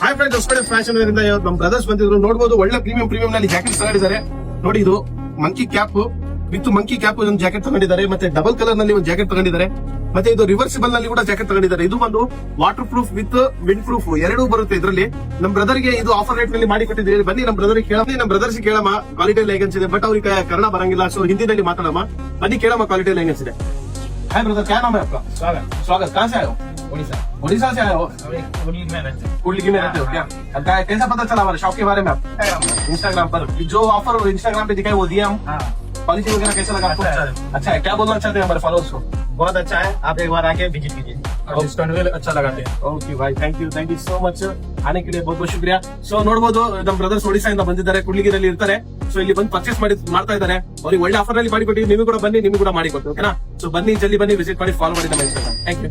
Hi friends, Hosapete fashion wear ಇಂದ ಇವತ್ತು ನಮ್ಮ ಬ್ರದರ್ಸ್ ಬಂದಿದ್ರು. ನೋಡಬಹುದು ಒಳ್ಳೆ ಪ್ರೀಮಿಯಂ ನಲ್ಲಿ ಜಾಕೆಟ್ ತಗೊಂಡಿದ್ದಾರೆ. ನೋಡಿ, ಇದು monkey cap with monkey cap ಒಂದು ಜಾಕೆಟ್ ತಗೊಂಡಿದ್ದಾರೆ. ಮತ್ತೆ ಡಬಲ್ ಕಲರ್ ನಲ್ಲಿ ಒಂದು ಜಾಕೆಟ್ ತಗೊಂಡಿದ್ದಾರೆ. ಮತ್ತೆ ಇದು ರಿವರ್ಸಿಬಲ್ ನಲ್ಲಿ ಕೂಡ ಜಾಕೆಟ್ ತಗೊಂಡಿದ್ದಾರೆ. ಇದು ಒಂದು water proof with wind proof ಎರಡೂ ಬರುತ್ತೆ ಇದರಲ್ಲಿ. ನಮ್ಮ ಬ್ರದರ್ ಗೆ ಇದು ಆಫರ್ ರೇಟ್ ನಲ್ಲಿ ಮಾಡಿ ಕೊಟ್ಟಿದ್ದೀವಿ. ಬನ್ನಿ ನಮ್ಮ ಬ್ರದರ್ಸ್ ಕೇಳಮ್ಮ ಕ್ವಾಲಿಟಿ ಎಲ್ಲ ಹೇಗನ್ಸಿದೆ. ಬಟ್ ಅವ್ರಿಗೆ ಕನ್ನಡ ಬರಂಗಿಲ್ಲ, ಸೊ ಹಿಂದಿನಲ್ಲಿ ಮಾತಾಡಮ್ಮ. ಬನ್ನಿ ಕೇಳಮ್ಮ ಕ್ವಾಲಿಟಿ ಎಲ್ಲ ಹೇಗನ್ಸಿದೆ. हाय ब्रदर, क्या नाम है आपका? स्वागत। कहाँ से आए हो? उड़ीसा से आए हो? कुंडली में रहते हो क्या? कैसा पता चला हमारे शॉप के बारे में आप? इंस्टाग्राम पर जो ऑफर इंस्टाग्राम पे दिखाई वो दिया हम। क्वालिटी वगैरह कैसा लगा आपको? अच्छा है। क्या बोलना चाहते हैं हमारे फॉलोअर्स को? बहुत अच्छा है, आप एक बार आके विजिट कीजिए। डिस्काउंट भी अच्छा लगाते हैं। ओके भाई, थैंक यू सो मच आने के लिए बहुत बहुत शुक्रिया. ಸೊ ನೋಡಬಹುದು ನಮ್ಮ ಬ್ರದರ್ಸ್ ಒಡಿಶಾದಿಂದ ಬಂದಿದ್ದಾರೆ, ಕುಡ್ಲಿಗಿರಲ್ಲಿ ಇರ್ತಾರೆ. ಸೊ ಇಲ್ಲಿ ಬಂದು ಪರ್ಚೇಸ್ ಮಾಡ್ತಾ ಇದ್ದಾರೆ. ಅವ್ರಿಗೆ ಒಳ್ಳೆ ಆಫರ್ ನಲ್ಲಿ ಮಾಡಿಕೊಟ್ಟು ನಿಮಗೆ ಕೂಡ ಬನ್ನಿ, ನಿಮ್ಗೆ ಕೂಡ ಮಾಡಿಕೊಟ್ಟು. ಓಕೆನಾ? ಸೊ ಬನ್ನಿ, ಜಲ್ದಿ ಬನ್ನಿ, ವಿಸಿಟ್ ಮಾಡಿ, ಫಾಲೋ ಮಾಡಿ ನಮ್ಮ ಇನ್ಸ್ಟಾಗ್ರಾಮ್. Thank you.